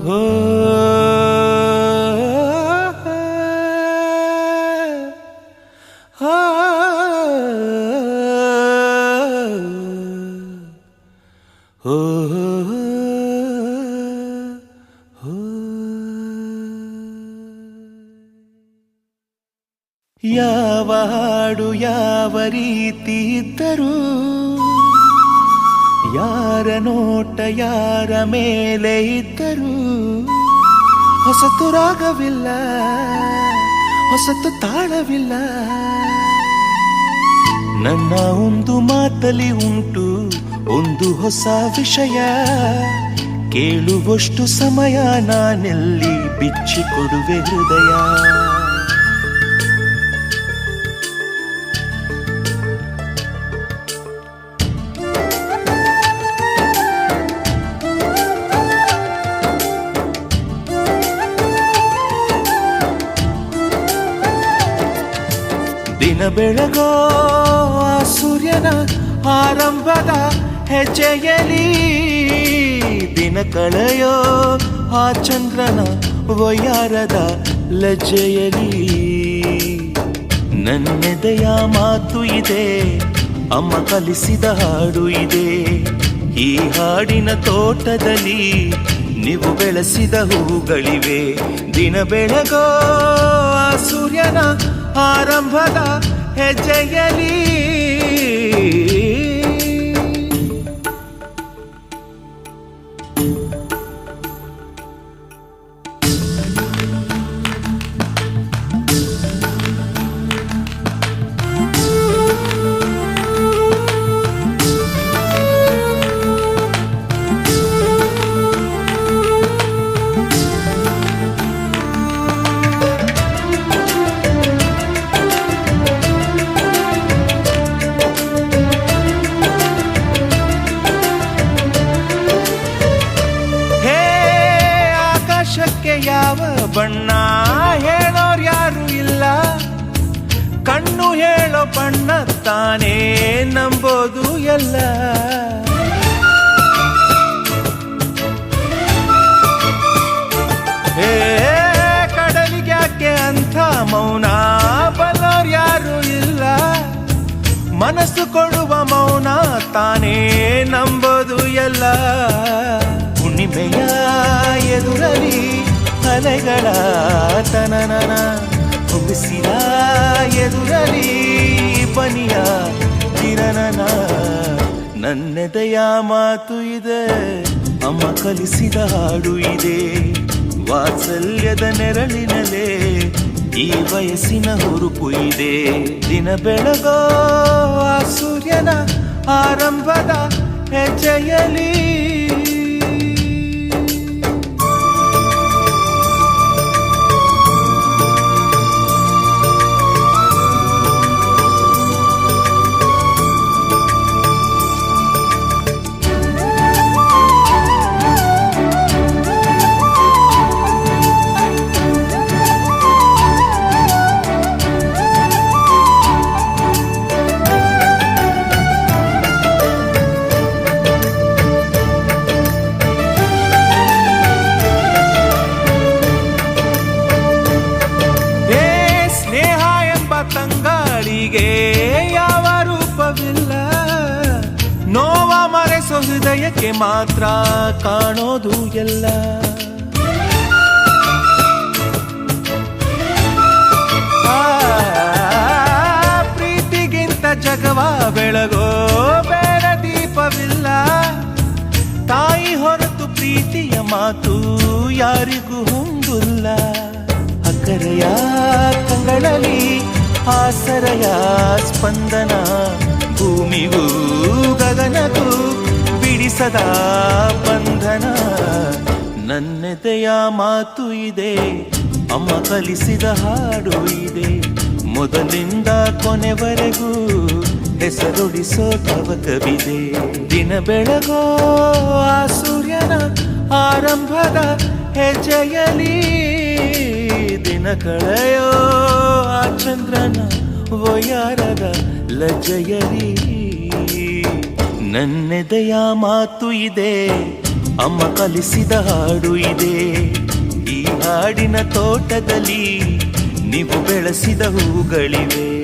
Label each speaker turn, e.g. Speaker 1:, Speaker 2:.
Speaker 1: ಹೋ ಯಾವ ಹಾಡು ಯಾವ ರೀತಿ ಇದ್ದರೂ, ಯಾರ ನೋಟ ಯಾರ ಮೇಲೆ ಇದ್ದರೂ, ಹೊಸತು ರಾಗವಿಲ್ಲ, ಹೊಸತು ತಾಳವಿಲ್ಲ. ನನ್ನ ಒಂದು ಮಾತಲಿ ಉಂಟು ಒಂದು ಹೊಸ ವಿಷಯ, ಕೇಳುವಷ್ಟು ಸಮಯ ನಾನೆಲ್ಲಿ ಬಿಚ್ಚಿಕೊಡುವೆ ಹೃದಯ. ದಿನ ಬೆಳಗೋ ಆ ಸೂರ್ಯನ ಆರಂಭದ ಹೆಜ್ಜೆಯಲಿ, ದಿನ ಕಳೆಯೋ ಆ ಚಂದ್ರನ ವಯ್ಯಾರದ ಲಜ್ಜೆಯಲಿ, ನನ್ನೆದೆಯ ಮಾತು ಇದೆ, ಅಮ್ಮ ಕಲಿಸಿದ ಹಾಡು ಇದೆ. ಈ ಹಾಡಿನ ತೋಟದಲ್ಲಿ ನೀವು ಬೆಳೆಸಿದ ಹೂಗಳಿವೆ. ದಿನ ಬೆಳಗೋ ಆ ಸೂರ್ಯನ ಆರಂಭದ ಹೆಜ್ಜೆಯಲಿ, ಯಾವ ಬಣ್ಣ ಹೇಳೋರು ಯಾರು ಇಲ್ಲ, ಕಣ್ಣು ಹೇಳೋ ಬಣ್ಣ ತಾನೇ ನಂಬೋದು ಎಲ್ಲ. ಹೇ ಕಡಲಿಗ್ಯಾಕೆ ಅಂಥ ಮೌನ, ಬಲ್ಲೋರು ಯಾರು ಇಲ್ಲ, ಮನಸ್ಸು ಕೊಡುವ ಮೌನ ತಾನೇ ನಂಬೋದು ಎಲ್ಲ. ಹುಣ್ಣಿಮೆಯ ಎದುರಲಿ ಅಲೆಗಳ ತನನನ, ಹುಗಿಸಿದ ಎದುರಲಿ ಬನಿಯ ಕಿರಣನ, ನನ್ನೆದೆಯ ಮಾತು ಇದೆ, ಅಮ್ಮ ಕಲಿಸಿದ ಹಾಡು ಇದೆ. ವಾತ್ಸಲ್ಯದ ನೆರಳಿನಲೇ ಈ ವಯಸ್ಸಿನ ಹುರುಪು ಇದೆ. ದಿನ ಬೆಳಗೋ ಆ ಸೂರ್ಯನ ಆರಂಭದ ಹೆಜ್ಜೆಯಲಿ, ತಂಗಾಳಿಗೆ ಯಾವ ರೂಪವಿಲ್ಲ, ನೋವ ಮರೆಸೋ ಹೃದಯಕ್ಕೆ ಮಾತ್ರ ಕಾಣೋದು ಎಲ್ಲ. ಪ್ರೀತಿಗಿಂತ ಜಗವ ಬೆಳಗೋ ಬೇರೆ ದೀಪವಿಲ್ಲ, ತಾಯಿ ಹೊರತು ಪ್ರೀತಿಯ ಮಾತು ಯಾರಿಗೂ ಹೊಂದಿಲ್ಲ. ಅಕ್ಕರೆಯ ಕಂಗಳಲ್ಲಿ ಆಸರೆಯ ಸ್ಪಂದನ, ಭೂಮಿಗೂ ಗಗನಗೂ ಬಿಡಿಸದ ಬಂಧನ. ನನ್ನೆದೆಯ ಮಾತು ಇದೆ, ಅಮ್ಮ ಕಲಿಸಿದ ಹಾಡು ಇದೆ. ಮೊದಲಿಂದ ಕೊನೆವರೆಗೂ ಹೆಸರುಡಿಸೋ ತವಕವಿದೆ. ದಿನ ಬೆಳಗೋ ಆ ಸೂರ್ಯನ ಆರಂಭದ ಹೆಜ್ಜೆಯಲಿ, ದಿನ ಕಳೆಯೋ ಆ ಚಂದ್ರನ ವಯ್ಯಾರದ ಲಜ್ಜೆಯಲಿ, ನನ್ನೆದೆಯ ಮಾತು ಇದೆ, ಅಮ್ಮ ಕಲಿಸಿದ ಹಾಡು ಇದೆ. ಈ ಹಾಡಿನ ತೋಟದಲ್ಲಿ ನೀವು ಬೆಳೆಸಿದ ಹೂಗಳಿವೆ.